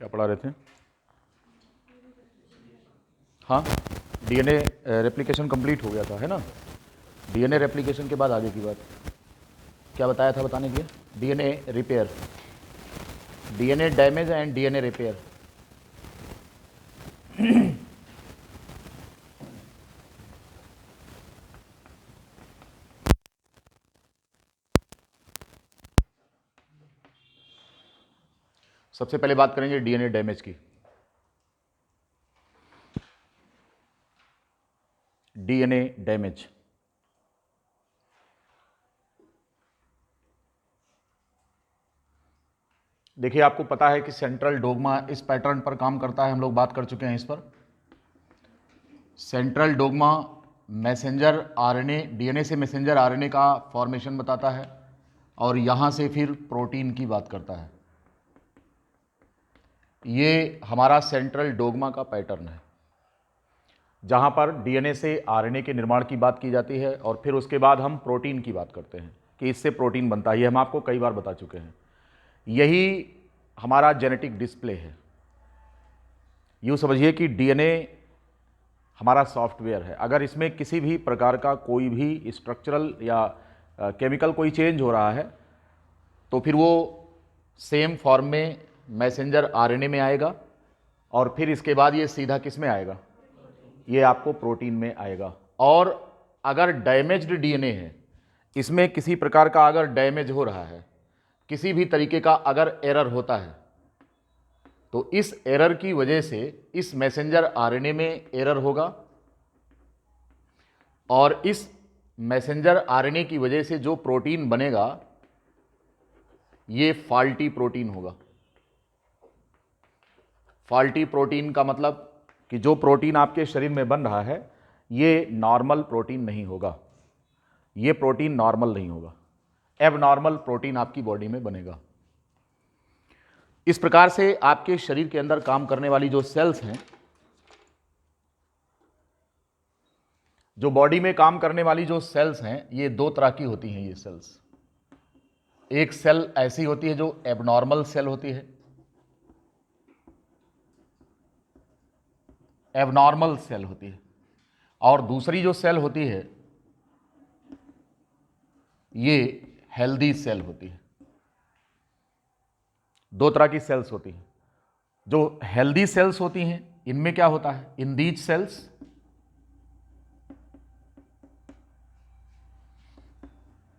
क्या पढ़ा रहे थे? हाँ, डीएनए रेप्लिकेशन कंप्लीट हो गया था, है ना। डीएनए रेप्लिकेशन के बाद आगे की बात क्या बताया था बताने के लिए? DNA repair, DNA damage and DNA repair. सबसे पहले बात करेंगे डीएनए डैमेज की। डीएनए डैमेज, देखिए आपको पता है कि सेंट्रल डोग्मा इस पैटर्न पर काम करता है, हम लोग बात कर चुके हैं इस पर। Central dogma messenger RNA, DNA से मैसेंजर आरएनए का फॉर्मेशन बताता है और यहां से फिर प्रोटीन की बात करता है। ये हमारा सेंट्रल डोग्मा का पैटर्न है, जहां पर डीएनए से आरएनए के निर्माण की बात की जाती है और फिर उसके बाद हम प्रोटीन की बात करते हैं कि इससे प्रोटीन बनता है। ये हम आपको कई बार बता चुके हैं। यही हमारा जेनेटिक डिस्प्ले है। यूँ समझिए कि डीएनए हमारा सॉफ्टवेयर है। अगर इसमें किसी भी प्रकार का कोई भी स्ट्रक्चरल या केमिकल कोई चेंज हो रहा है तो फिर वो सेम फॉर्म में मैसेंजर आरएनए में आएगा और फिर इसके बाद ये सीधा किस में आएगा? ये आपको प्रोटीन में आएगा। और अगर डैमेज्ड डीएनए है, इसमें किसी प्रकार का अगर डैमेज हो रहा है, किसी भी तरीके का अगर एरर होता है, तो इस एरर की वजह से इस मैसेंजर आरएनए में एरर होगा और इस मैसेंजर आरएनए की वजह से जो प्रोटीन बनेगा ये फॉल्टी प्रोटीन होगा। फॉल्टी प्रोटीन का मतलब कि जो प्रोटीन आपके शरीर में बन रहा है ये नॉर्मल प्रोटीन नहीं होगा, ये प्रोटीन नॉर्मल नहीं होगा, एबनॉर्मल प्रोटीन आपकी बॉडी में बनेगा। इस प्रकार से आपके शरीर के अंदर काम करने वाली जो सेल्स हैं, जो बॉडी में काम करने वाली जो सेल्स हैं, ये दो तरह की होती हैं। ये सेल्स, एक सेल ऐसी होती है जो एबनॉर्मल सेल होती है, एबनॉर्मल सेल होती है, और दूसरी जो सेल होती है ये हेल्दी सेल होती है। दो तरह की सेल्स होती हैं। जो हेल्दी सेल्स होती हैं इनमें क्या होता है? In these cells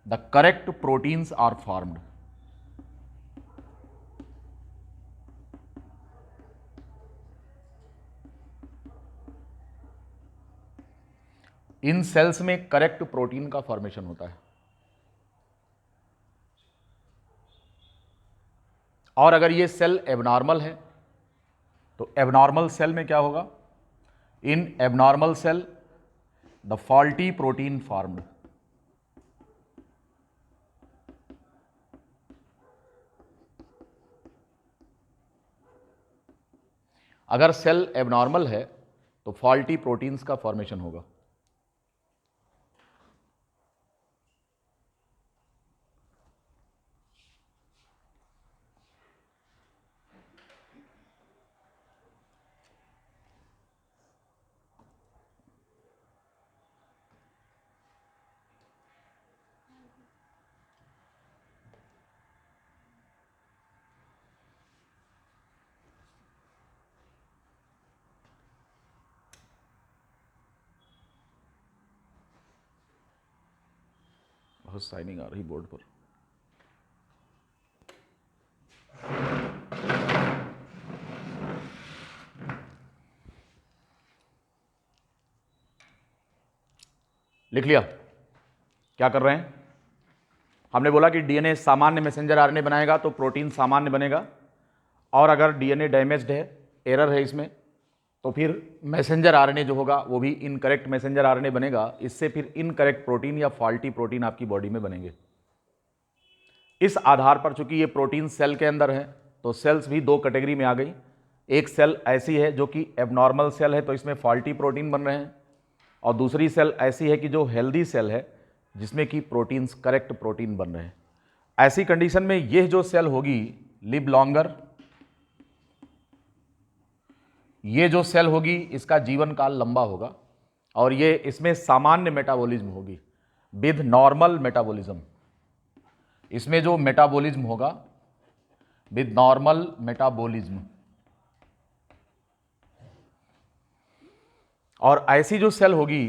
the correct proteins are formed. इन सेल्स में करेक्ट प्रोटीन का फॉर्मेशन होता है। और अगर ये सेल एबनॉर्मल है तो एबनॉर्मल सेल में क्या होगा? In abnormal cell the faulty protein formed. अगर सेल एबनॉर्मल है तो फॉल्टी प्रोटीन्स का फॉर्मेशन होगा। बहुत साइनिंग आ रही बोर्ड पर। लिख लिया? क्या कर रहे हैं? हमने बोला कि डीएनए सामान्य मैसेंजर आरएनए बनाएगा तो प्रोटीन सामान्य बनेगा, और अगर डीएनए डैमेज्ड है, एरर है इसमें, तो फिर मैसेंजर आरएनए जो होगा वो भी इनकरेक्ट मैसेंजर आरएनए बनेगा। इससे फिर इनकरेक्ट प्रोटीन या फॉल्टी प्रोटीन आपकी बॉडी में बनेंगे। इस आधार पर चूंकि ये प्रोटीन सेल के अंदर है तो सेल्स भी दो कैटेगरी में आ गई। एक सेल ऐसी है जो कि एबनॉर्मल सेल है तो इसमें फॉल्टी प्रोटीन बन रहे हैं, और दूसरी सेल ऐसी है कि जो हेल्दी सेल है जिसमें कि प्रोटीन्स करेक्ट प्रोटीन बन रहे हैं। ऐसी कंडीशन में यह जो सेल होगी लिव लॉन्गर ये जो सेल होगी इसका जीवन काल लंबा होगा और ये इसमें सामान्य मेटाबॉलिज्म होगी विद नॉर्मल मेटाबॉलिज्म। इसमें जो मेटाबॉलिज्म होगा विद नॉर्मल मेटाबॉलिज्म। और ऐसी जो सेल होगी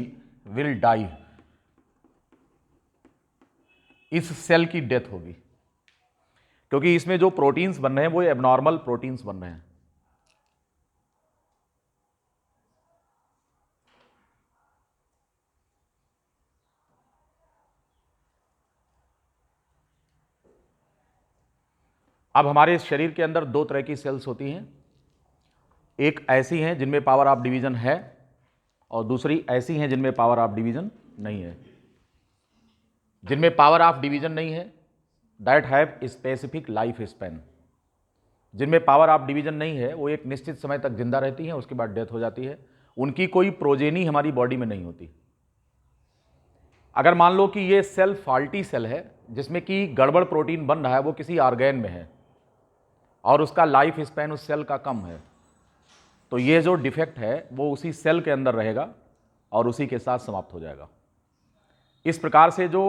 विल डाई, इस सेल की डेथ होगी क्योंकि इसमें जो प्रोटीन्स बन रहे हैं वो एबनॉर्मल प्रोटीन्स बन रहे हैं। अब हमारे शरीर के अंदर दो तरह की सेल्स होती हैं, एक ऐसी हैं जिनमें पावर ऑफ डिवीजन है और दूसरी ऐसी हैं जिनमें पावर ऑफ डिवीजन नहीं है। जिनमें पावर ऑफ डिवीजन नहीं है that have specific life span. जिनमें पावर ऑफ डिवीजन नहीं है वो एक निश्चित समय तक जिंदा रहती हैं, उसके बाद डेथ हो जाती है। उनकी कोई प्रोजेनी हमारी बॉडी में नहीं होती। अगर मान लो कि ये सेल फॉल्टी सेल है जिसमें कि गड़बड़ प्रोटीन बन रहा है, वो किसी ऑर्गेन में है और उसका लाइफ स्पैन उस सेल का कम है, तो ये जो डिफेक्ट है वो उसी सेल के अंदर रहेगा और उसी के साथ समाप्त हो जाएगा। इस प्रकार से जो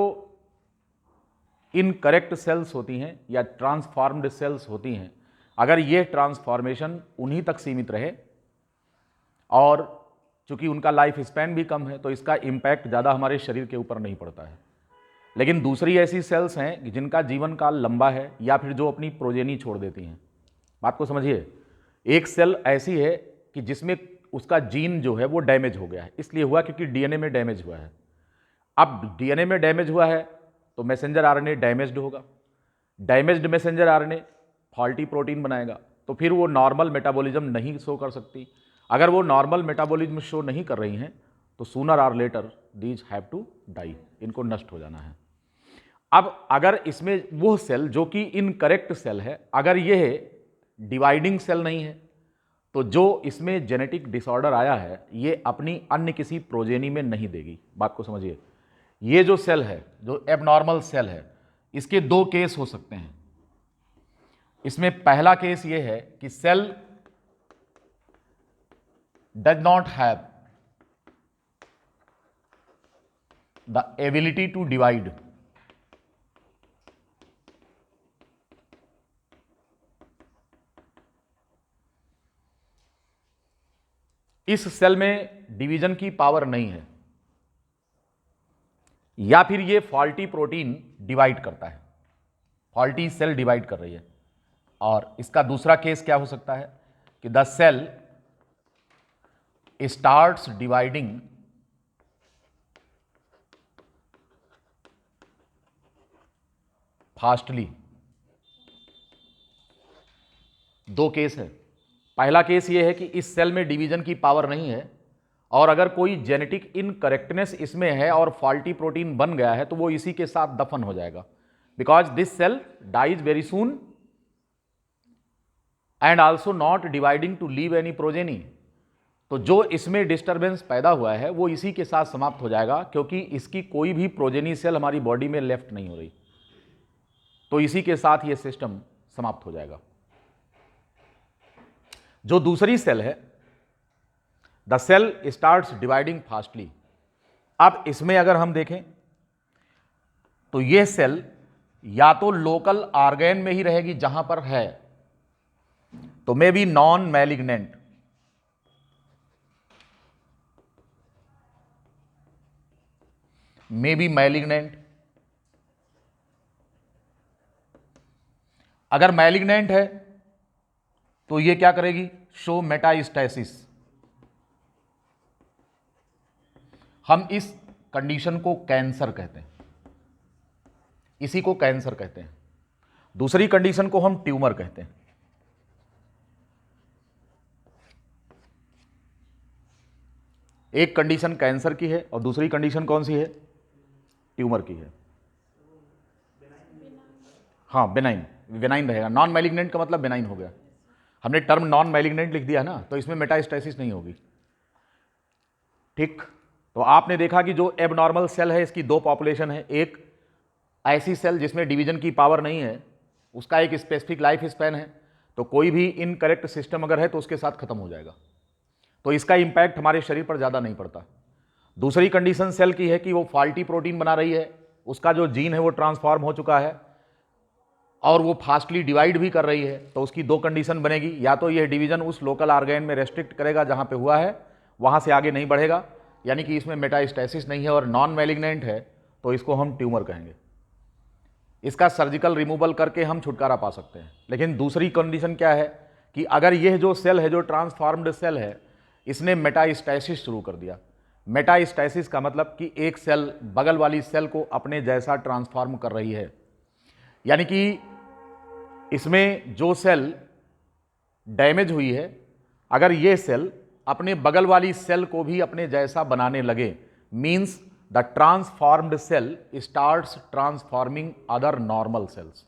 इनकरेक्ट सेल्स होती हैं या ट्रांसफॉर्म्ड सेल्स होती हैं, अगर ये ट्रांसफॉर्मेशन उन्हीं तक सीमित रहे और चूंकि उनका लाइफ स्पैन भी कम है तो इसका इम्पैक्ट ज़्यादा हमारे शरीर के ऊपर नहीं पड़ता है। लेकिन दूसरी ऐसी सेल्स हैं जिनका जीवन काल लंबा है या फिर जो अपनी प्रोजेनी छोड़ देती हैं। बात को समझिए, एक सेल ऐसी है कि जिसमें उसका जीन जो है वो डैमेज हो गया है, इसलिए हुआ क्योंकि डीएनए में डैमेज हुआ है। अब डीएनए में डैमेज हुआ है तो मैसेंजर आरएनए डैमेज्ड होगा, damaged messenger RNA faulty protein बनाएगा, तो फिर वो नॉर्मल मेटाबॉलिज्म नहीं शो कर सकती। अगर वो नॉर्मल मेटाबॉलिज्म शो नहीं कर रही हैं तो sooner or later these have to die, इनको नष्ट हो जाना है। अब अगर इसमें वो सेल जो कि इनकरेक्ट सेल है, अगर ये डिवाइडिंग सेल नहीं है तो जो इसमें जेनेटिक डिसऑर्डर आया है ये अपनी अन्य किसी प्रोजेनी में नहीं देगी। बात को समझिए, ये जो सेल है जो एबनॉर्मल सेल है, इसके दो केस हो सकते हैं। इसमें पहला केस ये है कि cell does not have the ability to divide. इस सेल में डिवीजन की पावर नहीं है या फिर ये फॉल्टी प्रोटीन डिवाइड करता है, फॉल्टी सेल डिवाइड कर रही है। और इसका दूसरा केस क्या हो सकता है कि the cell starts dividing fastly. दो केस है। पहला केस ये है कि इस सेल में डिवीजन की पावर नहीं है और अगर कोई जेनेटिक इनकरेक्टनेस इसमें है और फॉल्टी प्रोटीन बन गया है तो वो इसी के साथ दफन हो जाएगा, because this cell dies very soon and also not dividing to leave any progeny. तो जो इसमें डिस्टर्बेंस पैदा हुआ है वो इसी के साथ समाप्त हो जाएगा क्योंकि इसकी कोई भी प्रोजेनी सेल हमारी बॉडी में लेफ्ट नहीं हो रही, तो इसी के साथ ये सिस्टम समाप्त हो जाएगा। जो दूसरी सेल है the cell starts dividing fastly. अब इसमें अगर हम देखें तो यह सेल या तो लोकल ऑर्गेन में ही रहेगी जहां पर है, तो may be non malignant, may be malignant. अगर मैलिग्नेंट है तो ये क्या करेगी, शो मेटास्टेसिस। हम इस कंडीशन को कैंसर कहते हैं, इसी को कैंसर कहते हैं। दूसरी कंडीशन को हम ट्यूमर कहते हैं। एक कंडीशन कैंसर की है और दूसरी कंडीशन कौन सी है, ट्यूमर की है। हाँ, बेनाइन, बेनाइन रहेगा। नॉन मैलिग्नेंट का मतलब बेनाइन हो गया। हमने टर्म नॉन मैलिग्नेंट लिख दिया ना, तो इसमें मेटास्टेसिस नहीं होगी। ठीक, तो आपने देखा कि जो एबनॉर्मल सेल है इसकी दो पॉपुलेशन है। एक ऐसी सेल जिसमें डिवीजन की पावर नहीं है, उसका एक स्पेसिफिक लाइफ स्पैन है, तो कोई भी इनकरेक्ट सिस्टम अगर है तो उसके साथ खत्म हो जाएगा। तो इसका इम्पैक्ट हमारे शरीर पर ज़्यादा नहीं पड़ता। दूसरी कंडीशन सेल की है कि वो फॉल्टी प्रोटीन बना रही है, उसका जो जीन है वो ट्रांसफॉर्म हो चुका है और वो फास्टली डिवाइड भी कर रही है। तो उसकी दो कंडीशन बनेगी, या तो ये डिवीजन उस लोकल ऑर्गेन में रेस्ट्रिक्ट करेगा जहाँ पे हुआ है, वहाँ से आगे नहीं बढ़ेगा, यानी कि इसमें मेटास्टेसिस नहीं है और नॉन मैलिग्नेंट है, तो इसको हम ट्यूमर कहेंगे। इसका सर्जिकल रिमूवल करके हम छुटकारा पा सकते हैं। लेकिन दूसरी कंडीशन क्या है कि अगर यह जो सेल है, जो ट्रांसफॉर्म्ड सेल है, इसने मेटास्टेसिस शुरू कर दिया। मेटास्टेसिस का मतलब कि एक सेल बगल वाली सेल को अपने जैसा ट्रांसफॉर्म कर रही है, यानी कि इसमें जो सेल डैमेज हुई है, अगर ये सेल अपने बगल वाली सेल को भी अपने जैसा बनाने लगे, means the transformed cell starts transforming other normal cells.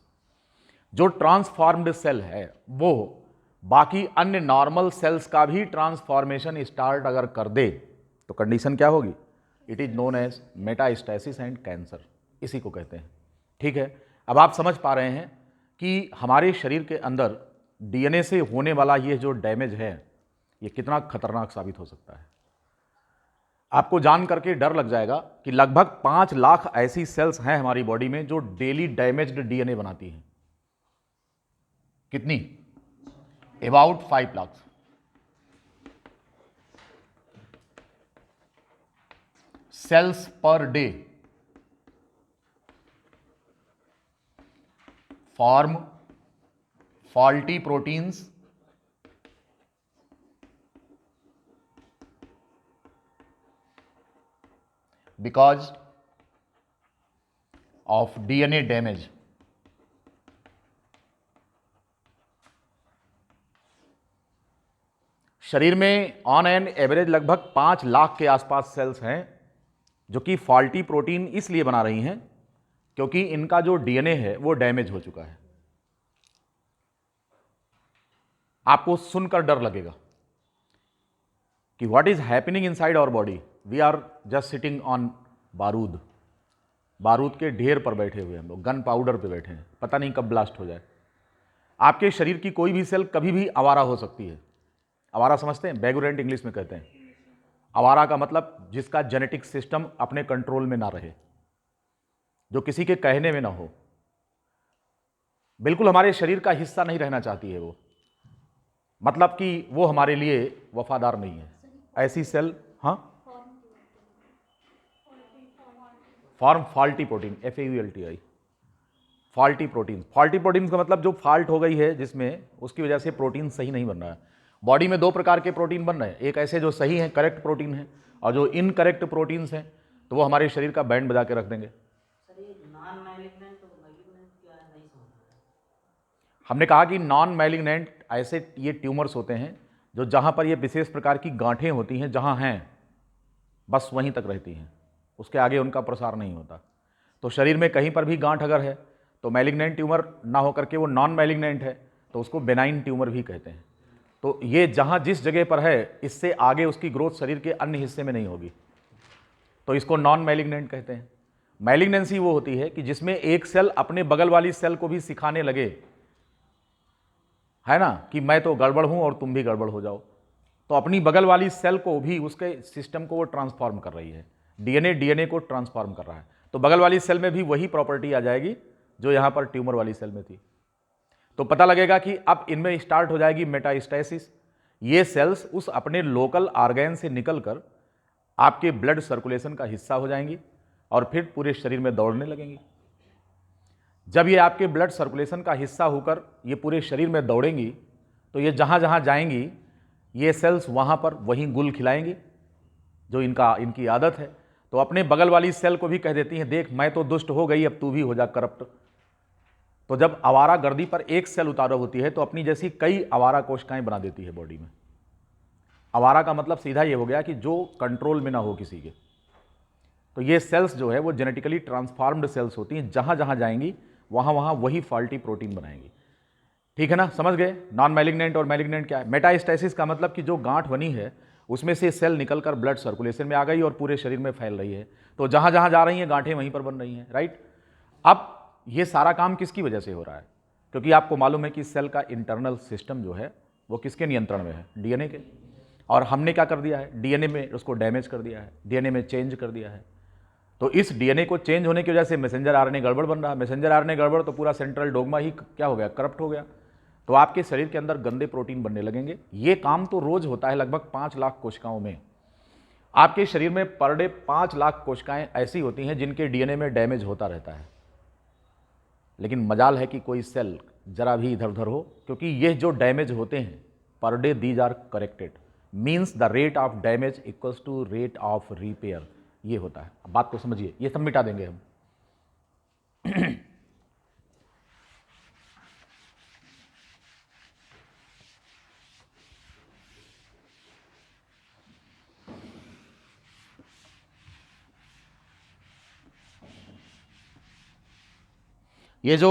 जो ट्रांसफॉर्म्ड सेल है वो बाकी अन्य नॉर्मल सेल्स का भी ट्रांसफॉर्मेशन स्टार्ट अगर कर दे, तो कंडीशन क्या होगी? It is known as metastasis and cancer, इसी को कहते हैं। ठीक है, अब आप समझ पा रहे हैं कि हमारे शरीर के अंदर डीएनए से होने वाला ये जो डैमेज है, ये कितना खतरनाक साबित हो सकता है। आपको जान करके डर लग जाएगा कि लगभग 5 लाख ऐसी सेल्स हैं हमारी बॉडी में जो डेली डैमेज्ड डीएनए बनाती हैं। कितनी? About 5 lakh. Cells per day form faulty proteins because of DNA damage। शरीर में ऑन एन एवरेज लगभग 5 लाख के आसपास सेल्स हैं जो कि फॉल्टी प्रोटीन इसलिए बना रही हैं क्योंकि इनका जो डीएनए है वो डैमेज हो चुका है। आपको सुनकर डर लगेगा कि what is happening inside our body. We are just sitting on बारूद, बारूद के ढेर पर बैठे हुए हम लोग, गन पाउडर पे बैठे हैं, पता नहीं कब ब्लास्ट हो जाए। आपके शरीर की कोई भी सेल कभी भी आवारा हो सकती है। आवारा समझते हैं? वैगोरेंट इंग्लिश में कहते हैं। आवारा का मतलब जिसका जेनेटिक सिस्टम अपने कंट्रोल में ना रहे, जो किसी के कहने में ना हो, बिल्कुल हमारे शरीर का हिस्सा नहीं रहना चाहती है वो, मतलब कि वो हमारे लिए वफादार नहीं है। ऐसी सेल, हाँ, form faulty protein, FAULTI, faulty protein. Faulty protein का मतलब जो फॉल्ट हो गई है जिसमें, उसकी वजह से प्रोटीन सही नहीं बन रहा है। बॉडी में 2 प्रकार के प्रोटीन बन रहे हैं, एक ऐसे जो सही हैं, करेक्ट प्रोटीन है, और जो इनकरेक्ट प्रोटीन्स हैं तो वो हमारे शरीर का बैंड बजा के रख देंगे। हमने कहा कि नॉन मैलिग्नेंट ऐसे ये ट्यूमर्स होते हैं जो जहाँ पर ये विशेष प्रकार की गांठें होती हैं, जहाँ हैं बस वहीं तक रहती हैं, उसके आगे उनका प्रसार नहीं होता। तो शरीर में कहीं पर भी गांठ अगर है तो मैलिग्नेंट ट्यूमर ना होकर के वो नॉन मैलिग्नेंट है, तो उसको बेनाइन ट्यूमर भी कहते हैं। तो ये जहाँ जिस जगह पर है, इससे आगे उसकी ग्रोथ शरीर के अन्य हिस्से में नहीं होगी, तो इसको नॉन मैलिग्नेंट कहते हैं। मैलिग्नेंसी वो होती है कि जिसमें एक सेल अपने बगल वाली सेल को भी सिखाने लगे, है ना, कि मैं तो गड़बड़ हूं और तुम भी गड़बड़ हो जाओ, तो अपनी बगल वाली सेल को भी, उसके सिस्टम को वो ट्रांसफॉर्म कर रही है। डीएनए को ट्रांसफॉर्म कर रहा है, तो बगल वाली सेल में भी वही प्रॉपर्टी आ जाएगी जो यहां पर ट्यूमर वाली सेल में थी। तो पता लगेगा कि अब इनमें स्टार्ट हो जाएगी मेटास्टेसिस। ये सेल्स उस अपने लोकल ऑर्गेन से निकलकर आपके ब्लड सर्कुलेशन का हिस्सा हो जाएंगी और फिर पूरे शरीर में दौड़ने लगेंगी। जब ये आपके ब्लड सर्कुलेशन का हिस्सा होकर ये पूरे शरीर में दौड़ेंगी, तो ये जहाँ जहाँ जाएंगी, ये सेल्स वहाँ पर वहीं गुल खिलाएंगी, जो इनकी आदत है। तो अपने बगल वाली सेल को भी कह देती हैं, देख मैं तो दुष्ट हो गई, अब तू भी हो जा करप्ट। तो जब आवारा गर्दी पर एक सेल उतारू होती है तो अपनी जैसी कई आवारा कोशिकाएं बना देती है बॉडी में। आवारा का मतलब सीधा ये हो गया कि जो कंट्रोल में ना हो किसी के। तो ये सेल्स जो है वो जेनेटिकली ट्रांसफॉर्म्ड सेल्स होती हैं, जहाँ जहाँ जाएंगी वहाँ वहाँ वही फॉल्टी प्रोटीन बनाएंगी। ठीक है ना, समझ गए? नॉन मैलिग्नेंट और मैलिग्नेंट क्या है? मेटास्टेसिस का मतलब कि जो गांठ बनी है उसमें से सेल निकलकर ब्लड सर्कुलेशन में आ गई और पूरे शरीर में फैल रही है, तो जहाँ जहाँ जा रही हैं गांठें वहीं पर बन रही हैं, राइट। अब ये सारा काम किसकी वजह से हो रहा है? क्योंकि आपको मालूम है कि सेल का इंटरनल सिस्टम जो है वो किसके नियंत्रण में है? डीएनए के। और हमने क्या कर दिया है, डीएनए में उसको डैमेज कर दिया है, डीएनए में चेंज कर दिया है। तो इस डीएनए को चेंज होने की वजह से मैसेंजर आरएनए गड़बड़ बन रहा है। मैसेंजर आरएनए गड़बड़ तो पूरा सेंट्रल डोग्मा ही क्या हो गया, करप्ट हो गया। तो आपके शरीर के अंदर गंदे प्रोटीन बनने लगेंगे। ये काम तो रोज होता है लगभग 5 लाख कोशिकाओं में। आपके शरीर में पर डे 5 लाख कोशिकाएं ऐसी होती हैं जिनके डीएनए में डैमेज होता रहता है। लेकिन मजाल है कि कोई सेल जरा भी इधर उधर हो, क्योंकि ये जो डैमेज होते हैं per day these are corrected, means the rate of damage equals to rate of repair. ये होता है। अब बात को समझिए, ये सब मिटा देंगे हम। ये जो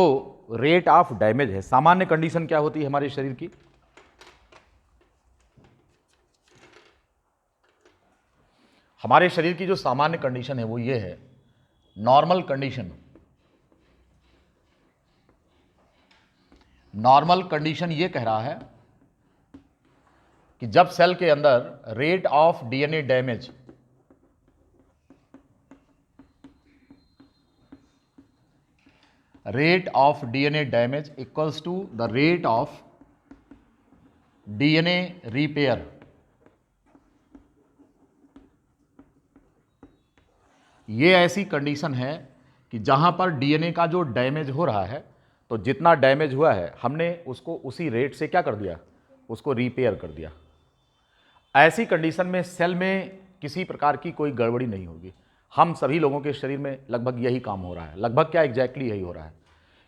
रेट ऑफ डैमेज है, सामान्य कंडीशन क्या होती है हमारे शरीर की? हमारे शरीर की जो सामान्य कंडीशन है वो ये है, नॉर्मल कंडीशन। नॉर्मल कंडीशन ये कह रहा है कि जब सेल के अंदर rate of DNA damage equals to the rate of DNA repair. ये ऐसी कंडीशन है कि जहां पर डीएनए का जो डैमेज हो रहा है, तो जितना डैमेज हुआ है हमने उसको उसी रेट से क्या कर दिया, उसको रिपेयर कर दिया। ऐसी कंडीशन में सेल में किसी प्रकार की कोई गड़बड़ी नहीं होगी। हम सभी लोगों के शरीर में लगभग यही काम हो रहा है, लगभग क्या एग्जैक्टली यही हो रहा है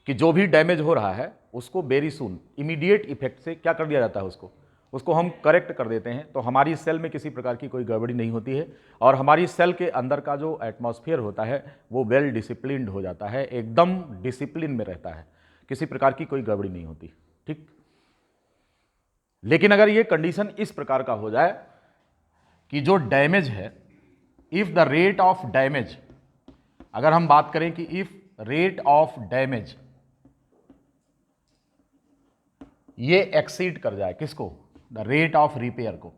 कि जो भी डैमेज हो रहा है उसको वेरी सून इमीडिएट इफेक्ट से क्या कर दिया जाता है, उसको हम करेक्ट कर देते हैं। तो हमारी सेल में किसी प्रकार की कोई गड़बड़ी नहीं होती है और हमारी सेल के अंदर का जो एटमॉस्फेयर होता है वो वेल डिसिप्लिन्ड हो जाता है, एकदम डिसिप्लिन में रहता है, किसी प्रकार की कोई गड़बड़ी नहीं होती। ठीक। लेकिन अगर ये कंडीशन इस प्रकार का हो जाए कि जो डैमेज है, if the rate of damage, अगर हम बात करें कि इफ रेट ऑफ डैमेज ये एक्सीड कर जाए किसको, द रेट ऑफ रिपेयर को,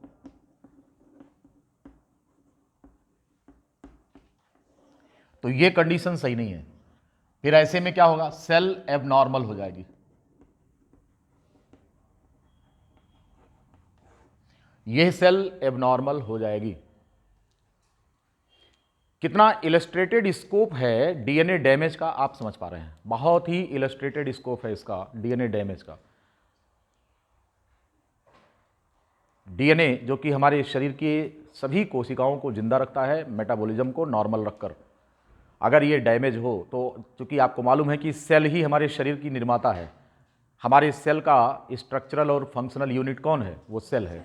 तो ये कंडीशन सही नहीं है। फिर ऐसे में क्या होगा, सेल एबनॉर्मल हो जाएगी। यह सेल एबनॉर्मल हो जाएगी। कितना इलस्ट्रेटेड स्कोप है डीएनए डैमेज का, आप समझ पा रहे हैं? बहुत ही इलस्ट्रेटेड स्कोप है इसका डीएनए डैमेज का। डीएनए जो कि हमारे शरीर के सभी कोशिकाओं को जिंदा रखता है, मेटाबॉलिज्म को नॉर्मल रखकर, अगर ये डैमेज हो तो, चूंकि आपको मालूम है कि सेल ही हमारे शरीर की निर्माता है, हमारे सेल का स्ट्रक्चरल और फंक्शनल यूनिट कौन है, वो सेल है।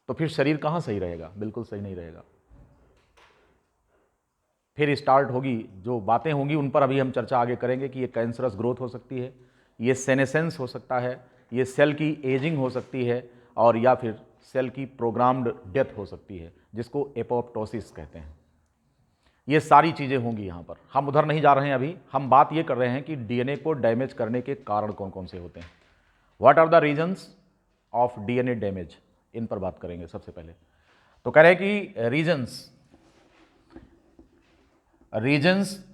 तो फिर शरीर कहाँ सही रहेगा? बिल्कुल सही नहीं रहेगा। फिर स्टार्ट होगी जो बातें होंगी, उन पर अभी हम चर्चा आगे करेंगे कि ये कैंसरस ग्रोथ हो सकती है, ये सेनेसेंस हो सकता है, ये सेल की एजिंग हो सकती है, और या फिर सेल की प्रोग्राम्ड डेथ हो सकती है, जिसको एपोप्टोसिस कहते हैं। ये सारी चीज़ें होंगी यहाँ पर। हम उधर नहीं जा रहे हैं अभी, हम बात ये कर रहे हैं कि डीएनए को डैमेज करने के कारण कौन कौन से होते हैं, what are the reasons of DNA damage, इन पर बात करेंगे सबसे पहले। तो कह रहे हैं कि reasons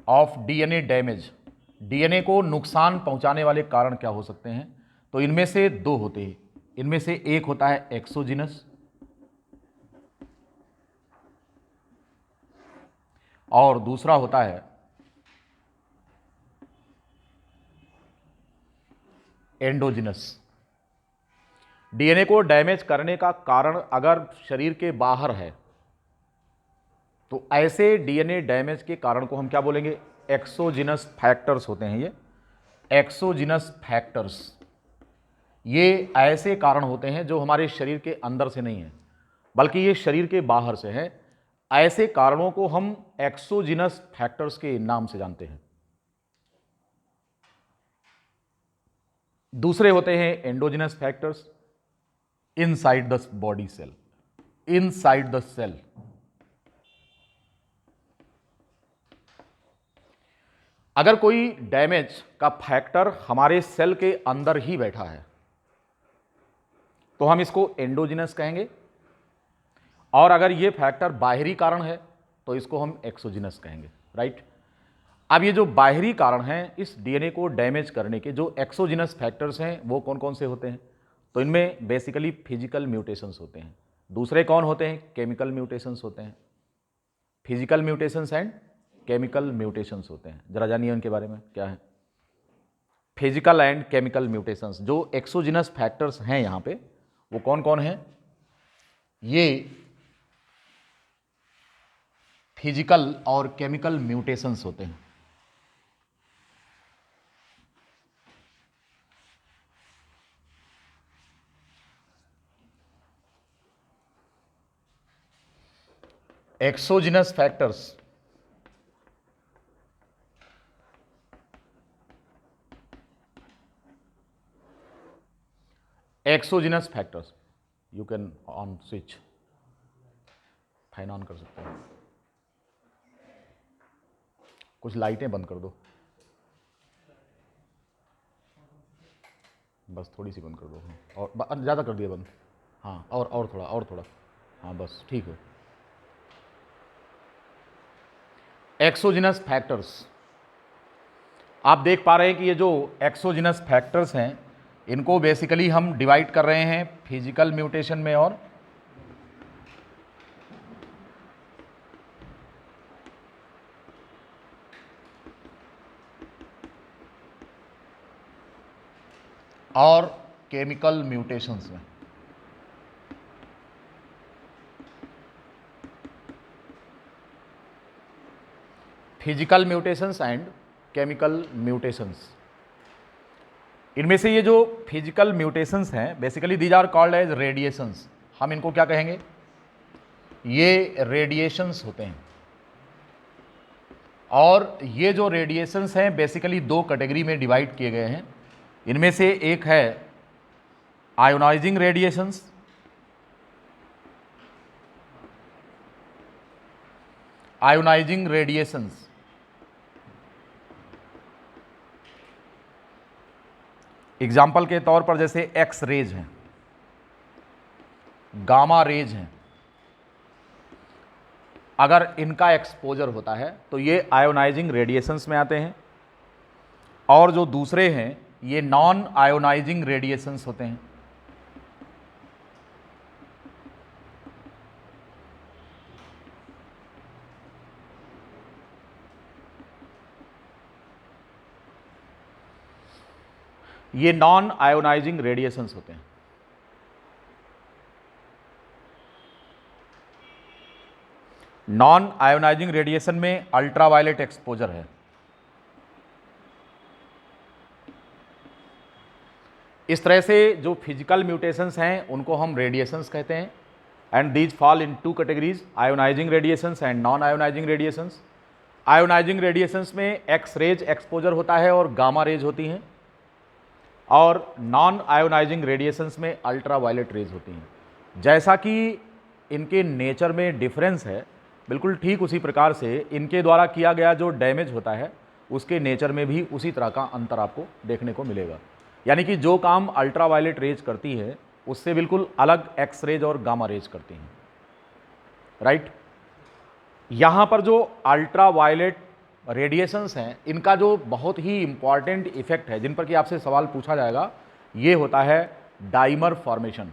of DNA damage, DNA को नुकसान पहुंचाने वाले कारण क्या हो सकते हैं? तो इनमें से दो होते हैं। इनमें से एक होता है एक्सोजिनस और दूसरा होता है एंडोजिनस। डीएनए को डैमेज करने का कारण अगर शरीर के बाहर है तो ऐसे डीएनए डैमेज के कारण को हम क्या बोलेंगे, एक्सोजिनस फैक्टर्स होते हैं। ये एक्सोजिनस फैक्टर्स, ये ऐसे कारण होते हैं जो हमारे शरीर के अंदर से नहीं है बल्कि ये शरीर के बाहर से है। ऐसे कारणों को हम एक्सोजिनस फैक्टर्स के नाम से जानते हैं। दूसरे होते हैं endogenous factors, inside the body cell, inside the cell. अगर कोई डैमेज का फैक्टर हमारे सेल के अंदर ही बैठा है तो हम इसको एंडोजिनस कहेंगे, और अगर ये फैक्टर बाहरी कारण है तो इसको हम एक्सोजिनस कहेंगे, राइट। अब ये जो बाहरी कारण हैं इस डीएनए को डैमेज करने के, जो एक्सोजिनस फैक्टर्स हैं, वो कौन कौन से होते हैं? तो इनमें बेसिकली फिजिकल म्यूटेशंस होते हैं। दूसरे कौन होते हैं? केमिकल म्यूटेशंस होते हैं। Physical mutations and chemical mutations होते हैं। जरा जानिए उनके बारे में क्या है। फिजिकल एंड केमिकल म्यूटेशंस, जो एक्सोजिनस फैक्टर्स हैं यहां पे, वो कौन कौन हैं? ये फिजिकल और केमिकल म्यूटेशंस होते हैं। Exogenous factors, exogenous factors, you can on switch, fan on कर सकते हैं, कुछ लाइटें बंद कर दो, बस थोड़ी सी बंद कर दो, और ज़्यादा कर दिया बंद, हाँ, और थोड़ा, हाँ बस ठीक है। एक्सोजिनस फैक्टर्स, आप देख पा रहे हैं कि ये जो एक्सोजिनस फैक्टर्स हैं इनको बेसिकली हम डिवाइड कर रहे हैं फिजिकल म्यूटेशन में और केमिकल म्यूटेशंस में। Physical mutations and chemical mutations, इनमें से ये जो फिजिकल म्यूटेशंस हैं basically these are called as radiations. हम इनको क्या कहेंगे? ये रेडिएशंस होते हैं। और ये जो रेडिएशंस हैं बेसिकली दो कैटेगरी में डिवाइड किए गए हैं। इनमें से एक है ionizing radiations, ionizing radiations, example के तौर पर जैसे एक्स रेज हैं, गामा रेज हैं, अगर इनका एक्सपोजर होता है तो ये आयोनाइजिंग रेडिएशंस में आते हैं। और जो दूसरे हैं ये नॉन आयोनाइजिंग रेडिएशंस होते हैं। ये नॉन आयोनाइजिंग रेडिएशंस होते हैं। नॉन आयोनाइजिंग रेडिएशन में अल्ट्रावायलेट एक्सपोजर है। इस तरह से जो फिजिकल म्यूटेशंस हैं उनको हम रेडिएशंस कहते हैं, and these fall in two categories, ionizing radiations and non ionizing radiations. Ionizing radiations में एक्स रेज एक्सपोजर होता है और गामा रेज होती हैं, और नॉन आयोनाइजिंग रेडिएशंस में अल्ट्रावायलेट रेज होती हैं। जैसा कि इनके नेचर में डिफरेंस है, बिल्कुल ठीक उसी प्रकार से इनके द्वारा किया गया जो डैमेज होता है उसके नेचर में भी उसी तरह का अंतर आपको देखने को मिलेगा। यानी कि जो काम अल्ट्रावायलेट रेज करती है उससे बिल्कुल अलग एक्स रेज और गामा रेज करती हैं, राइट। यहाँ पर जो अल्ट्रावायलेट रेडिएशंस हैं इनका जो बहुत ही इंपॉर्टेंट इफेक्ट है, जिन पर कि आपसे सवाल पूछा जाएगा, ये होता है डाइमर फॉर्मेशन।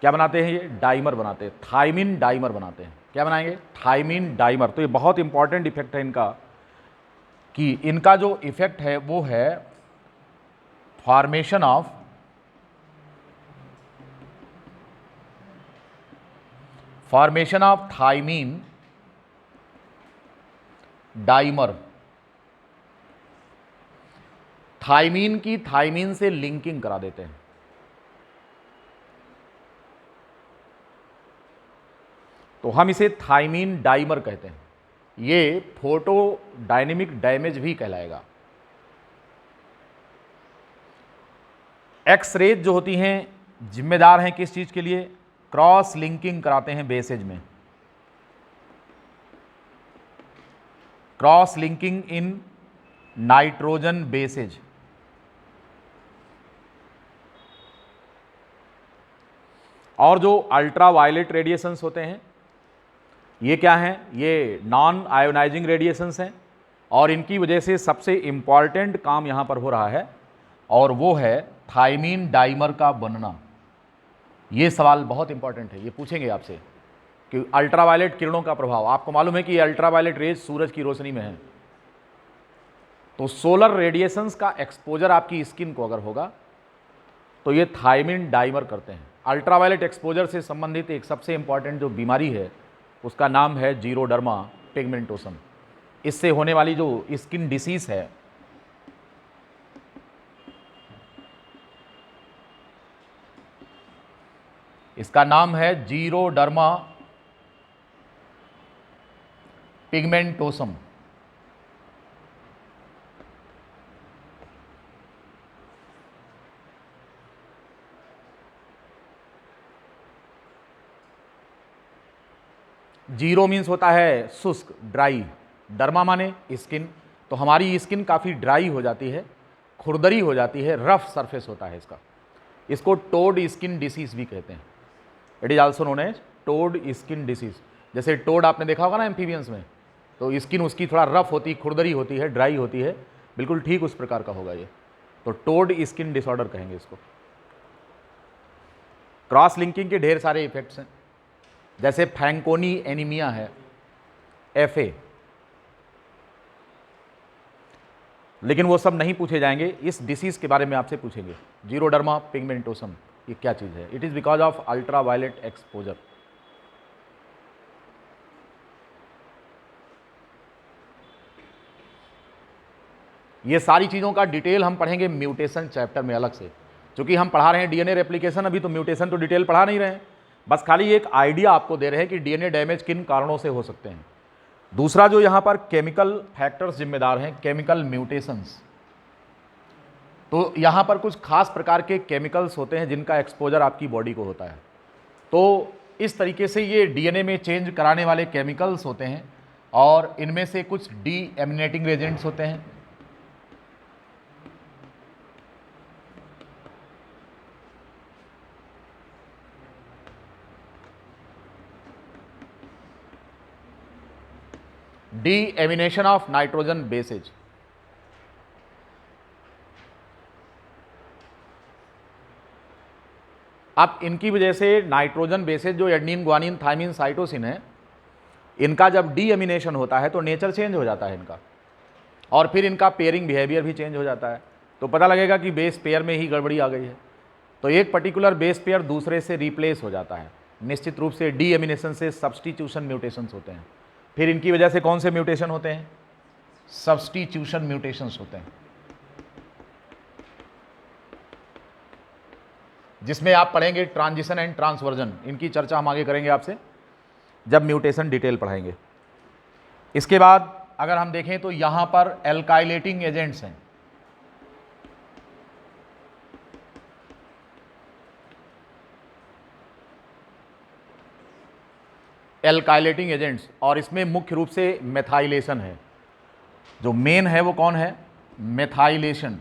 क्या बनाते हैं ये? डाइमर बनाते हैं, थाइमिन डाइमर बनाते हैं। क्या बनाएंगे? Thymine dimer. तो ये बहुत इंपॉर्टेंट इफेक्ट है इनका, कि इनका जो इफेक्ट है वो है formation of thymine dimer. Thymine की थाइमीन से लिंकिंग करा देते हैं। तो हम इसे थाइमीन डाइमर कहते हैं। ये फोटो डायनेमिक डैमेज भी कहलाएगा। एक्स रेज जो होती हैं जिम्मेदार हैं किस चीज के लिए? क्रॉस लिंकिंग कराते हैं बेसेज में, cross linking in nitrogen bases. और जो अल्ट्रा वायलेट रेडिएशंस होते हैं ये क्या हैं? ये नॉन आयोनाइजिंग रेडिएशंस हैं और इनकी वजह से सबसे इम्पॉर्टेंट काम यहाँ पर हो रहा है और वो है थायमीन डाइमर का बनना। ये सवाल बहुत इंपॉर्टेंट है, ये पूछेंगे आपसे कि अल्ट्रावायलेट किरणों का प्रभाव। आपको मालूम है कि ये अल्ट्रावायलेट रेज सूरज की रोशनी में है, तो सोलर रेडिएशंस का एक्सपोजर आपकी स्किन को अगर होगा तो ये थायमीन डाइमर करते हैं। अल्ट्रावायलेट एक्सपोजर से संबंधित एक सबसे इंपॉर्टेंट जो बीमारी है उसका नाम है जीरोडर्मा पिगमेंटोसम। इससे होने वाली जो स्किन डिसीज है इसका नाम है जीरोडर्मा पिगमेंटोसम। जीरो मीन्स होता है शुष्क, ड्राई, डर्मा माने स्किन, तो हमारी स्किन काफ़ी ड्राई हो जाती है, खुरदरी हो जाती है, रफ सरफेस होता है इसका। इसको टोड स्किन डिसीज भी कहते हैं। It is also known as toad skin disease. जैसे टोड आपने देखा होगा ना एम्फीबियंस में, तो स्किन उसकी थोड़ा रफ होती, खुरदरी होती है, ड्राई होती है, बिल्कुल ठीक उस प्रकार का होगा ये, तो टोड स्किन डिसऑर्डर कहेंगे इसको। क्रॉस लिंकिंग के ढेर सारे इफेक्ट्स हैं, जैसे फैंकोनी एनीमिया है, FA, लेकिन वो सब नहीं पूछे जाएंगे, इस डिसीज के बारे में आपसे पूछेंगे। जीरोडर्मा पिगमेंटोसम ये क्या चीज़ है? It is because of ultraviolet exposure. ये सारी चीज़ों का डिटेल हम पढ़ेंगे म्यूटेशन चैप्टर में अलग से, क्योंकि हम पढ़ा रहे हैं डीएनए रेप्लिकेशन, अभी तो म्यूटेशन तो डिटेल पढ़ा नहीं रहे हैं, बस खाली एक आइडिया आपको दे रहे हैं कि डीएनए डैमेज किन कारणों से हो सकते हैं। दूसरा जो यहाँ पर केमिकल फैक्टर्स जिम्मेदार हैं, केमिकल म्यूटेशंस, तो यहाँ पर कुछ खास प्रकार के केमिकल्स होते हैं जिनका एक्सपोजर आपकी बॉडी को होता है, तो इस तरीके से ये डीएनए में चेंज कराने वाले केमिकल्स होते हैं और इनमें से कुछ डीएमिनेटिंग एजेंट्स होते हैं। डीएमिनेशन ऑफ नाइट्रोजन बेसेज, अब इनकी वजह से नाइट्रोजन बेसेज जो एडेनिन, ग्वानिन, थायमिन, साइटोसिन है, इनका जब डीएमिनेशन होता है तो नेचर चेंज हो जाता है इनका, और फिर इनका पेयरिंग बिहेवियर भी चेंज हो जाता है, तो पता लगेगा कि बेस पेयर में ही गड़बड़ी आ गई है, तो एक पर्टिकुलर बेस पेयर दूसरे से रिप्लेस हो जाता है। निश्चित रूप से डीएमिनेशन से सब्स्टिट्यूशन म्यूटेशंस होते हैं। फिर इनकी वजह से कौन से म्यूटेशन होते हैं? सब्स्टिट्यूशन म्यूटेशंस होते हैं, जिसमें आप पढ़ेंगे ट्रांजिशन एंड ट्रांसवर्जन। इनकी चर्चा हम आगे करेंगे आपसे जब म्यूटेशन डिटेल पढ़ाएंगे। इसके बाद अगर हम देखें तो यहां पर एल्काइलेटिंग एजेंट्स हैं, एल्काइलेटिंग एजेंट्स, और इसमें मुख्य रूप से मेथाइलेशन है। जो मेन है वो कौन है? मेथाइलेशन।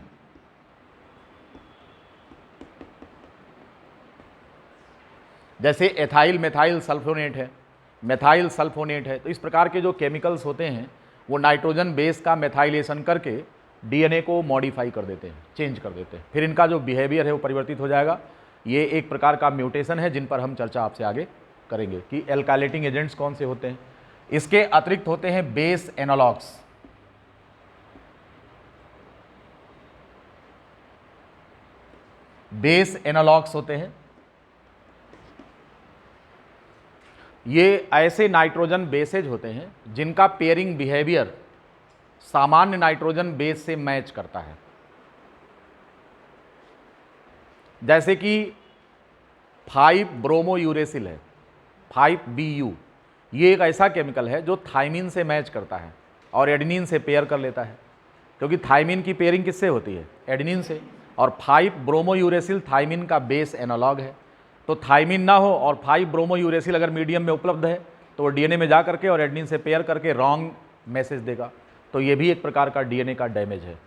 जैसे एथाइल मेथाइल सल्फोनेट है, मेथाइल सल्फोनेट है, तो इस प्रकार के जो केमिकल्स होते हैं वो नाइट्रोजन बेस का मेथाइलेशन करके डीएनए को मॉडिफाई कर देते हैं, चेंज कर देते हैं, फिर इनका जो बिहेवियर है वो परिवर्तित हो जाएगा। ये एक प्रकार का म्यूटेशन है जिन पर हम चर्चा आपसे आगे करेंगे कि एल्काइलेटिंग एजेंट्स कौन से होते हैं। इसके अतिरिक्त होते हैं बेस एनालॉग्स। बेस एनालॉग्स होते हैं, ये ऐसे नाइट्रोजन बेसेज होते हैं जिनका पेयरिंग बिहेवियर सामान्य नाइट्रोजन बेस से मैच करता है। जैसे कि 5 ब्रोमोयूरेसिल है, 5BU, ये एक ऐसा केमिकल है जो थायमीन से मैच करता है और एडेनिन से पेयर कर लेता है, क्योंकि थायमीन की पेयरिंग किससे होती है? एडेनिन से, और 5 ब्रोमोयूरेसिल थायमीन का बेस एनालॉग है। तो थायमीन ना हो और 5 ब्रोमोयूरेसिल अगर मीडियम में उपलब्ध है तो वो डीएनए में जा करके और एडेनिन से पेयर करके रॉन्ग मैसेज देगा, तो ये भी एक प्रकार का डीएनए का डैमेज है,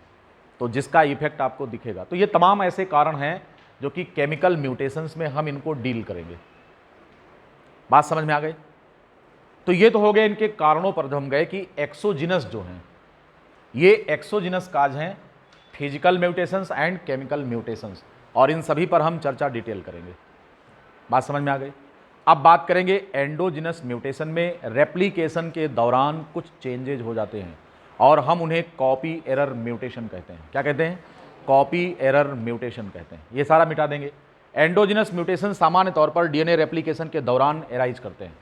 तो जिसका इफेक्ट आपको दिखेगा। तो ये तमाम ऐसे कारण हैं जो कि केमिकल म्यूटेशंस में हम इनको डील करेंगे। बात समझ में आ गई? तो ये तो हो गए इनके कारणों पर जब हम गए कि एक्सोजिनस जो हैं, ये एक्सोजिनस काज हैं physical mutations and chemical mutations, और इन सभी पर हम चर्चा डिटेल करेंगे। बात समझ में आ गई? अब बात करेंगे एंडोजिनस म्यूटेशन में रेप्लिकेशन के दौरान कुछ चेंजेज हो जाते हैं और हम उन्हें कॉपी एरर म्यूटेशन कहते हैं। क्या कहते हैं? कॉपी एरर म्यूटेशन कहते हैं। ये सारा मिटा देंगे। एंडोजिनस म्यूटेशन सामान्य तौर पर डीएनए रेप्लिकेशन के दौरान एराइज करते हैं।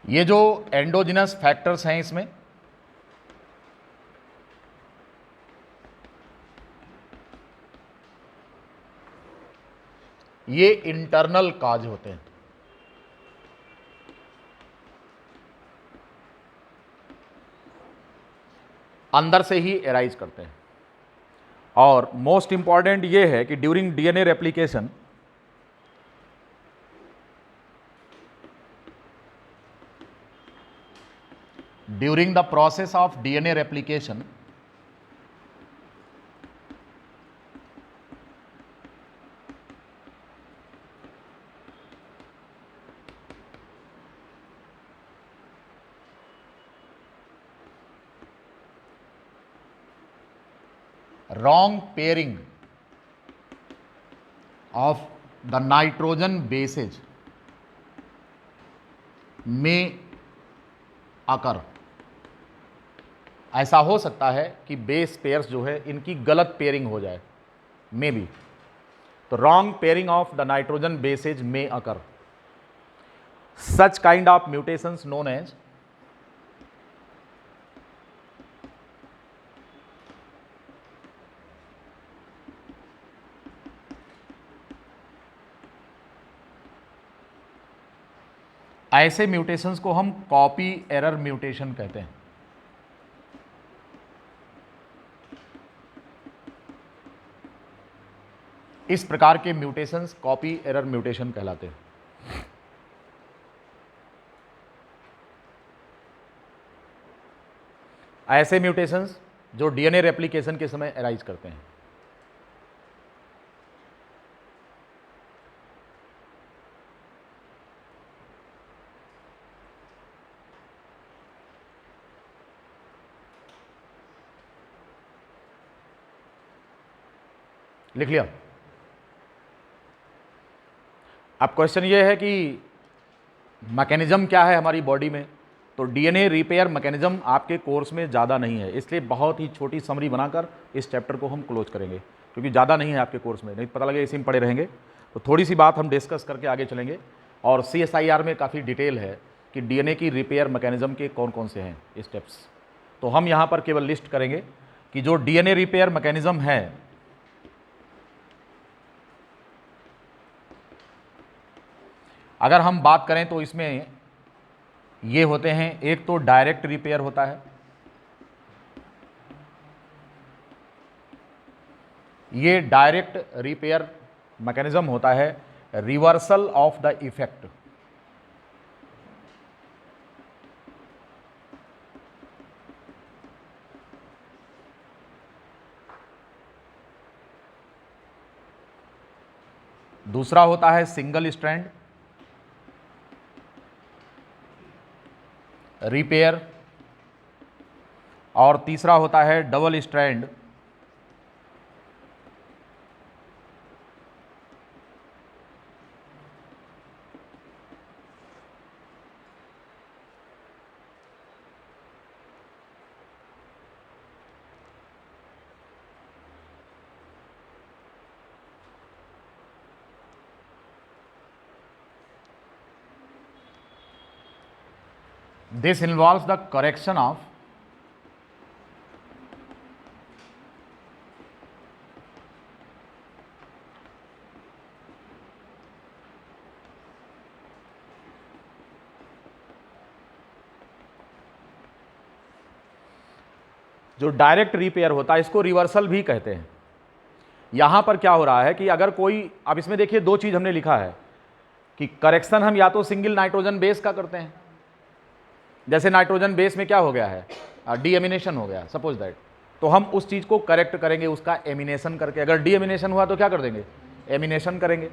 ये जो एंडोजिनस फैक्टर्स हैं इसमें ये इंटरनल काज होते हैं, अंदर से ही एराइज करते हैं। और मोस्ट इंपॉर्टेंट ये है कि during DNA replication during the process of DNA replication, wrong pairing of the nitrogen bases may occur। ऐसा हो सकता है कि बेस पेयर्स जो है इनकी गलत पेयरिंग हो जाए, मे बी। तो wrong pairing of the nitrogen bases may occur. Such kind of mutations known as ऐसे म्यूटेशंस को हम कॉपी एरर म्यूटेशन कहते हैं। इस प्रकार के म्यूटेशंस कॉपी एरर म्यूटेशन कहलाते हैं। ऐसे म्यूटेशंस जो डीएनए रेप्लिकेशन के समय एराइज करते हैं। लिख लिया? अब क्वेश्चन ये है कि मैकेनिज्म क्या है हमारी बॉडी में। तो डीएनए रिपेयर मैकेनिज्म आपके कोर्स में ज़्यादा नहीं है, इसलिए बहुत ही छोटी समरी बनाकर इस चैप्टर को हम क्लोज करेंगे, क्योंकि ज़्यादा नहीं है आपके कोर्स में, नहीं पता लगे इसी में पड़े रहेंगे। तो थोड़ी सी बात हम डिस्कस करके आगे चलेंगे। और CSIR में काफ़ी डिटेल है कि डीएनए की रिपेयर मैकेनिज्म के कौन कौन से हैं स्टेप्स। तो हम यहाँ पर केवल लिस्ट करेंगे कि जो डीएनए रिपेयर मैकेनिज्म है, अगर हम बात करें तो इसमें ये होते हैं। एक तो डायरेक्ट रिपेयर होता है, ये डायरेक्ट रिपेयर मैकेनिज्म होता है रिवर्सल ऑफ द इफेक्ट। दूसरा होता है सिंगल स्ट्रैंड रिपेयर, और तीसरा होता है double strand This involves the correction of जो डायरेक्ट रिपेयर होता है इसको रिवर्सल भी कहते हैं। यहां पर क्या हो रहा है कि अगर कोई, अब इसमें देखिए दो चीज हमने लिखा है कि करेक्शन हम या तो सिंगल नाइट्रोजन बेस का करते हैं, जैसे नाइट्रोजन बेस में क्या हो गया है, डीएमिनेशन हो गया सपोज दैट, तो हम उस चीज को करेक्ट करेंगे उसका एमिनेशन करके। अगर डीएमिनेशन हुआ तो क्या कर देंगे, एमिनेशन करेंगे।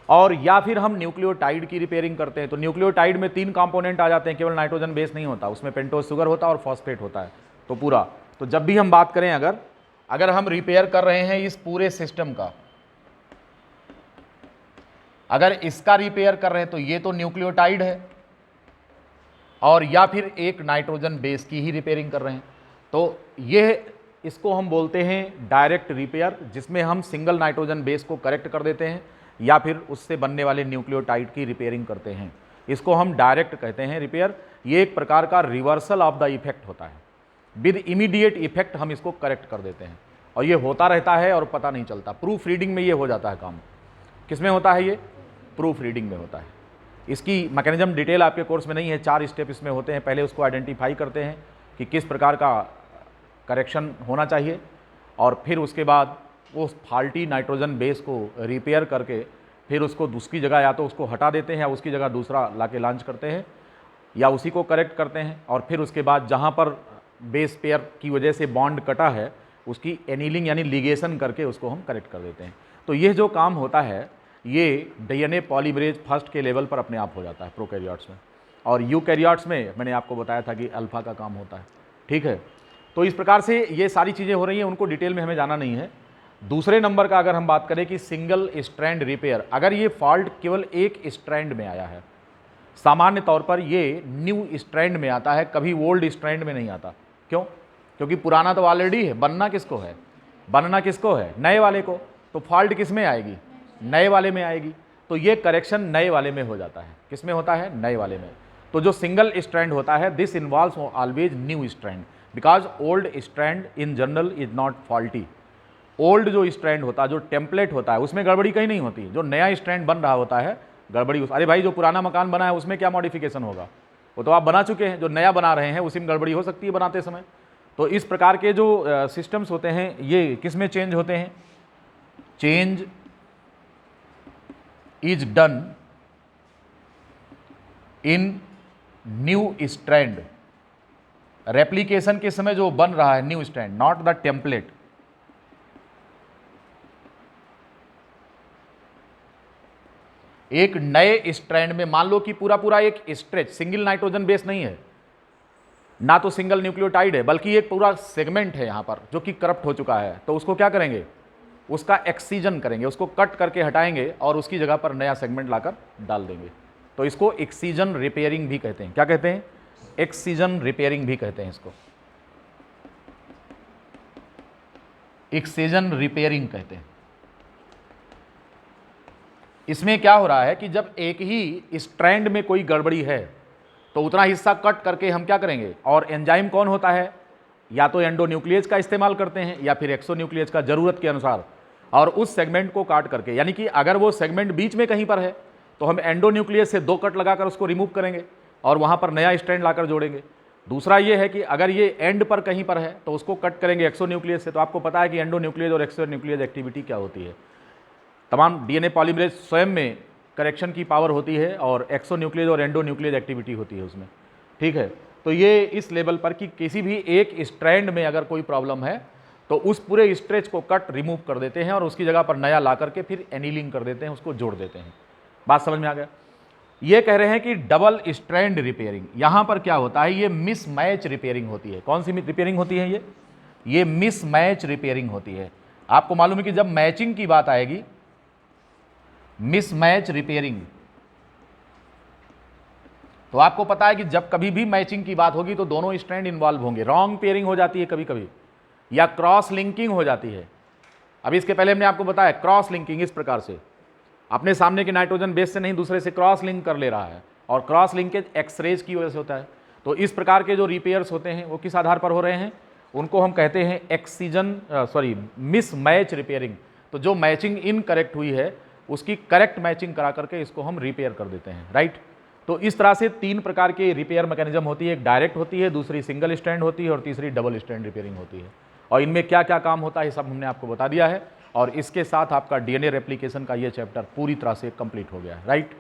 और या फिर हम न्यूक्लियोटाइड की रिपेयरिंग करते हैं, तो न्यूक्लियोटाइड में 3 कंपोनेंट आ जाते हैं, केवल नाइट्रोजन बेस नहीं होता, उसमें पेंटोज शुगर होता है और फॉस्फेट होता है, तो पूरा। तो जब भी हम बात करें, अगर हम रिपेयर कर रहे हैं इस पूरे सिस्टम का, अगर इसका रिपेयर कर रहे हैं तो ये तो न्यूक्लियोटाइड है, और या फिर एक नाइट्रोजन बेस की ही रिपेयरिंग कर रहे हैं, तो ये इसको हम बोलते हैं डायरेक्ट रिपेयर, जिसमें हम सिंगल नाइट्रोजन बेस को करेक्ट कर देते हैं या फिर उससे बनने वाले न्यूक्लियोटाइड की रिपेयरिंग करते हैं। इसको हम डायरेक्ट कहते हैं रिपेयर। ये एक प्रकार का रिवर्सल ऑफ द इफेक्ट होता है, विद इमीडिएट इफेक्ट हम इसको करेक्ट कर देते हैं, और ये होता रहता है और पता नहीं चलता। प्रूफ रीडिंग में ये हो जाता है काम। किसमें होता है ये, प्रूफ रीडिंग में होता है। इसकी मैकेनिज्म डिटेल आपके कोर्स में नहीं है, 4 स्टेप इसमें होते हैं। पहले उसको आइडेंटिफाई करते हैं कि किस प्रकार का करेक्शन होना चाहिए, और फिर उसके बाद उस फॉल्टी नाइट्रोजन बेस को रिपेयर करके फिर उसको दूसरी जगह या तो उसको हटा देते हैं या उसकी जगह दूसरा लाके लॉन्च करते हैं, या उसी को करेक्ट करते हैं। और फिर उसके बाद जहाँ पर बेस पेयर की वजह से बॉन्ड कटा है उसकी एनीलिंग यानी लिगेशन करके उसको हम करेक्ट कर देते हैं। तो ये जो काम होता है ये डीएनए पॉलीमरेज फर्स्ट के लेवल पर अपने आप हो जाता है प्रोकैरियोट्स में, और यूकैरियोट्स में मैंने आपको बताया था कि अल्फा का काम होता है। ठीक है, तो इस प्रकार से ये सारी चीज़ें हो रही हैं, उनको डिटेल में हमें जाना नहीं है। दूसरे नंबर का अगर हम बात करें कि सिंगल स्ट्रैंड रिपेयर, अगर ये फॉल्ट केवल एक स्ट्रैंड में आया है, सामान्य तौर पर ये न्यू स्ट्रैंड में आता है, कभी ओल्ड स्ट्रैंड में नहीं आता। क्यों? क्योंकि पुराना तो ऑलरेडी है, बनना किसको है, बनना किसको है, नए वाले को। तो फॉल्ट किस में आएगी, नए वाले में आएगी। तो ये करेक्शन नए वाले में हो जाता है। किस में होता है, नए वाले में। तो जो सिंगल स्ट्रैंड होता है, this involves always new strand, because old strand in general is not faulty. Old जो स्ट्रैंड होता है, जो टेम्पलेट होता है, उसमें गड़बड़ी कहीं नहीं होती। जो नया स्ट्रैंड बन रहा होता है गड़बड़ी अरे भाई जो पुराना मकान बना है उसमें क्या मॉडिफिकेशन होगा, वो तो आप बना चुके हैं। जो नया बना रहे हैं उसी में गड़बड़ी हो सकती है बनाते समय। तो इस प्रकार के जो सिस्टम्स होते हैं ये किस में चेंज होते हैं, change is done in new strand. Replication के समय जो बन रहा है new strand, not the template. एक नए स्ट्रैंड में मान लो कि पूरा पूरा एक स्ट्रेच, सिंगल नाइट्रोजन बेस नहीं है, ना तो सिंगल न्यूक्लियोटाइड है, बल्कि एक पूरा सेगमेंट है यहां पर जो कि करप्ट हो चुका है। तो उसको क्या करेंगे, उसका एक्सीजन करेंगे, उसको कट करके हटाएंगे और उसकी जगह पर नया सेगमेंट लाकर डाल देंगे। तो इसको एक्सीजन रिपेयरिंग भी कहते हैं। क्या कहते हैं, एक्सीजन रिपेयरिंग भी कहते हैं इसको, एक्सीजन रिपेयरिंग कहते हैं। इसमें क्या हो रहा है कि जब एक ही स्ट्रैंड में कोई गड़बड़ी है तो उतना हिस्सा कट करके हम क्या करेंगे, और एंजाइम कौन होता है, या तो एंडोन्यूक्लियेज का इस्तेमाल करते हैं या फिर एक्सोन्यूक्लियेज का, जरूरत के अनुसार, और उस सेगमेंट को काट करके, यानी कि अगर वो सेगमेंट बीच में कहीं पर है तो हम एंडोन्यूक्लियस से 2 कट लगाकर उसको रिमूव करेंगे और वहाँ पर नया स्ट्रैंड लाकर जोड़ेंगे। दूसरा ये है कि अगर ये एंड पर कहीं पर है तो उसको कट करेंगे एक्सोन्यूक्लियस से। तो आपको पता है कि एंडोन्यूक्लियस और एक्सोन्यूक्लियस एक्टिविटी क्या होती है। तमाम डीएनए पॉलीमरेज स्वयं में करेक्शन की पावर होती है और एक्सोन्यूक्लियस और एंडोन्यूक्लियस एक्टिविटी होती है उसमें। ठीक है, तो ये इस लेवल पर कि किसी भी एक स्ट्रैंड में अगर कोई प्रॉब्लम है तो उस पूरे स्ट्रेच को कट रिमूव कर देते हैं और उसकी जगह पर नया ला करके फिर एनीलिंग कर देते हैं, उसको जोड़ देते हैं। बात समझ में आ गया। ये कह रहे हैं कि डबल स्ट्रैंड रिपेयरिंग, यहां पर क्या होता है, ये मिसमैच रिपेयरिंग होती है। कौन सी रिपेयरिंग होती है, ये मिसमैच रिपेयरिंग होती है। आपको मालूम है कि जब मैचिंग की बात आएगी, मिसमैच रिपेयरिंग, तो आपको पता है कि जब कभी भी मैचिंग की बात होगी तो दोनों स्ट्रैंड इन्वॉल्व होंगे। रॉन्ग पेयरिंग हो जाती है कभी कभी, या क्रॉस लिंकिंग हो जाती है। अभी इसके पहले हमने आपको बताया क्रॉस लिंकिंग इस प्रकार से, अपने सामने के नाइट्रोजन बेस से नहीं दूसरे से क्रॉस लिंक कर ले रहा है, और क्रॉस लिंकेज एक्सरेज की वजह से होता है। तो इस प्रकार के जो रिपेयर्स होते हैं वो किस आधार पर हो रहे हैं, उनको हम कहते हैं मिसमैच रिपेयरिंग। तो जो मैचिंग इनकरेक्ट हुई है उसकी करेक्ट मैचिंग करा करके इसको हम रिपेयर कर देते हैं, राइट। तो इस तरह से 3 प्रकार के रिपेयर मैकेनिज्म होती है, एक डायरेक्ट होती है, दूसरी सिंगल स्टैंड होती है और तीसरी डबल स्टैंड रिपेयरिंग होती है। और इनमें क्या क्या काम होता है सब हमने आपको बता दिया है, और इसके साथ आपका डीएनए रेप्लिकेशन का ये चैप्टर पूरी तरह से कंप्लीट हो गया है, राइट।